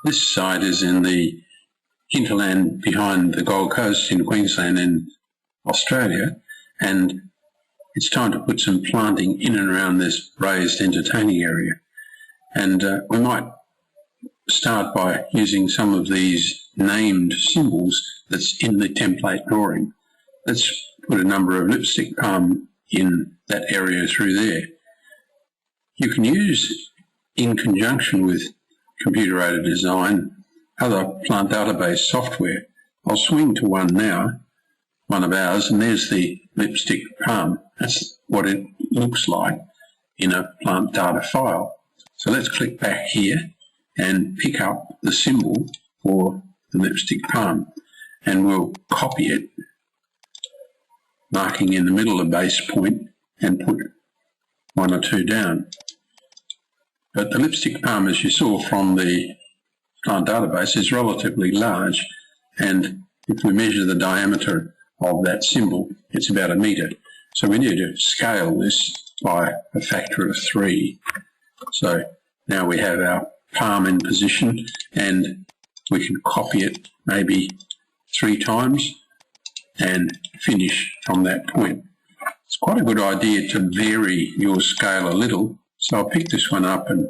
This site is in the hinterland behind the Gold Coast in Queensland in Australia, and it's time to put some planting in and around this raised entertaining area. And we might start by using some of these named symbols that's in the template drawing. Let's put a number of lipstick palm in that area through there. You can use, in conjunction with computer-aided design, other plant database software. I'll swing to one now, one of ours, and there's the lipstick palm. That's what it looks like in a plant data file. So let's click back here and pick up the symbol for the lipstick palm, and we'll copy it, marking in the middle of base point, and put one or two down. But the lipstick palm, as you saw from the plant database, is relatively large, and if we measure the diameter of that symbol, it's about 1 metre. So we need to scale this by a factor of 3. So now we have our palm in position, and we can copy it maybe 3 times and finish from that point. It's quite a good idea to vary your scale a little. So I'll pick this one up and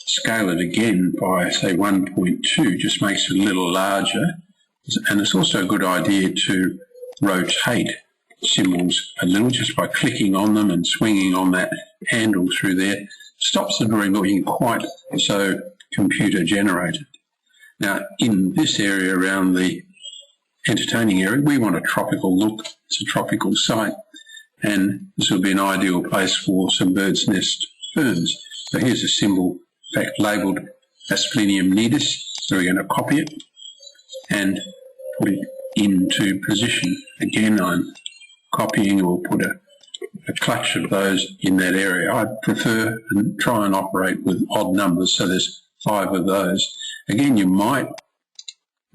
scale it again by, say, 1.2, just makes it a little larger. And it's also a good idea to rotate symbols a little just by clicking on them and swinging on that handle through there. Stops the drawing looking quite so computer generated. Now, in this area around the entertaining area, we want a tropical look. It's a tropical site, and this will be an ideal place for some bird's nest ferns. So here's a symbol, in fact, labelled Asplenium nidus. So we're going to copy it and put it into position. Again, I'm copying, or put a clutch of those in that area. I prefer and try and operate with odd numbers, so there's 5 of those. Again, you might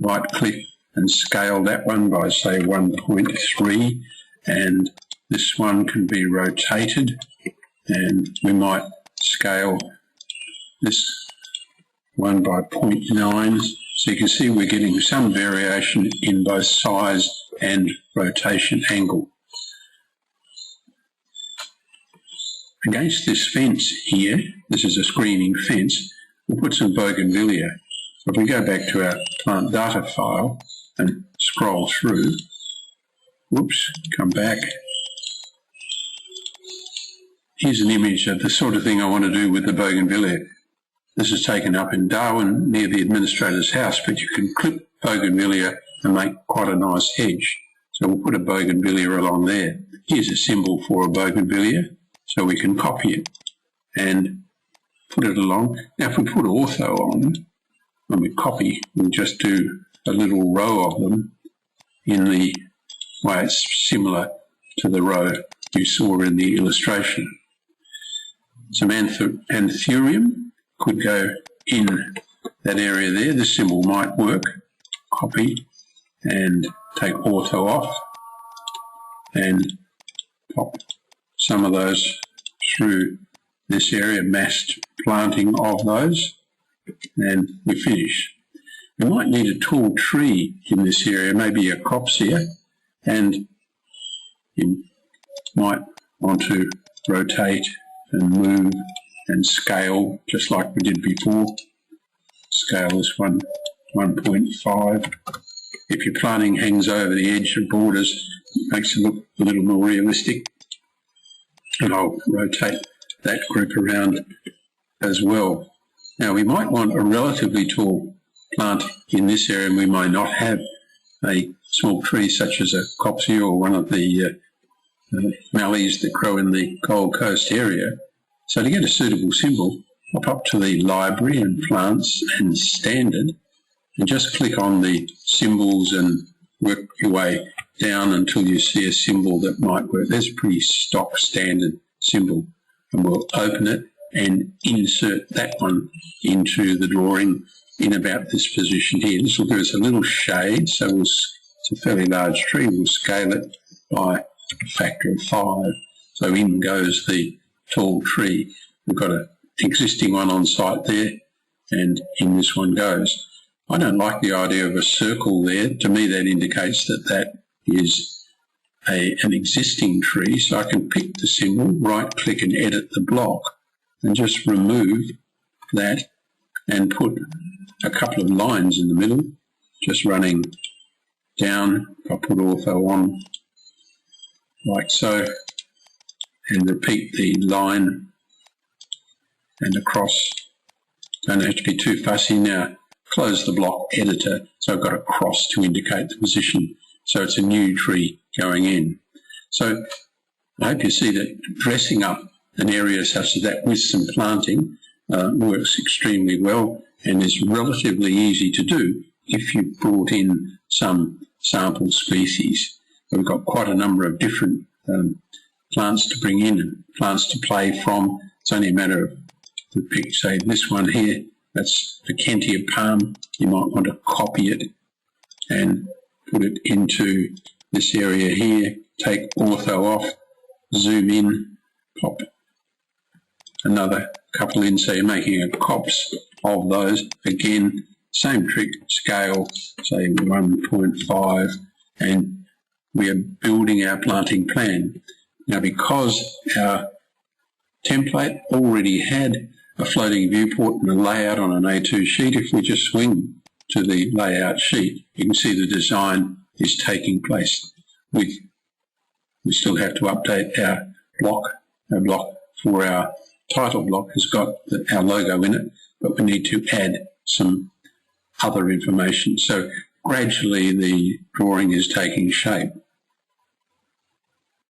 right-click and scale that one by, say, 1.3, and this one can be rotated, and we might scale this one by 0.9. So you can see we're getting some variation in both size and rotation angle. Against this fence here, this is a screening fence, we'll put some bougainvillea. So if we go back to our plant data file and scroll through, whoops, come back. Here's an image of the sort of thing I want to do with the bougainvillea. This is taken up in Darwin near the administrator's house, but you can clip bougainvillea and make quite a nice hedge. So we'll put a bougainvillea along there. Here's a symbol for a bougainvillea, so we can copy it and put it along. Now if we put ortho on, when we copy, we'll just do a little row of them in the way it's similar to the row you saw in the illustration. Some anthurium could go in that area there. This symbol might work. Copy and take ortho off and pop some of those through this area, massed planting of those, and we finish. We might need a tall tree in this area, maybe a copsia, and you might want to rotate and move and scale just like we did before. Scale this one 1.5. If your planting hangs over the edge of borders, it makes it look a little more realistic. And I'll rotate that group around as well. Now we might want a relatively tall plant in this area, and we might not have a small tree such as a copsia or one of the mallees that grow in the Gold Coast area. So to get a suitable symbol, pop up to the library and plants and standard, and just click on the symbols and work your way down until you see a symbol that might work. There's a pretty stock standard symbol, and we'll open it and insert that one into the drawing in about this position here. This will give us a little shade, so it's a fairly large tree. We'll scale it by a factor of 5. So in goes the tall tree. We've got an existing one on site there, and in this one goes. I don't like the idea of a circle there. To me, that indicates that that is an existing tree. So I can pick the symbol, right-click and edit the block, and just remove that and put a couple of lines in the middle, just running down. I'll put ortho on like so, and repeat the line and across. Don't have to be too fussy. Now close the block editor, so I've got a cross to indicate the position, so it's a new tree going in. So I hope you see that dressing up an area such as that with some planting works extremely well and is relatively easy to do if you've brought in some sample species. We've got quite a number of different plants to bring in and plants to play from. It's only a matter of, to pick, say, this one here, that's the Kentia palm. You might want to copy it and put it into this area here, take ortho off, zoom in, pop another couple in, so you're making a copse of those. Again, same trick, scale, say 1.5, and we are building our planting plan. Now, because our template already had a floating viewport and a layout on an A2 sheet, if we just swing to the layout sheet, you can see the design is taking place. We still have to update our block. Our block for our title block has got our logo in it, but we need to add some other information. So gradually the drawing is taking shape.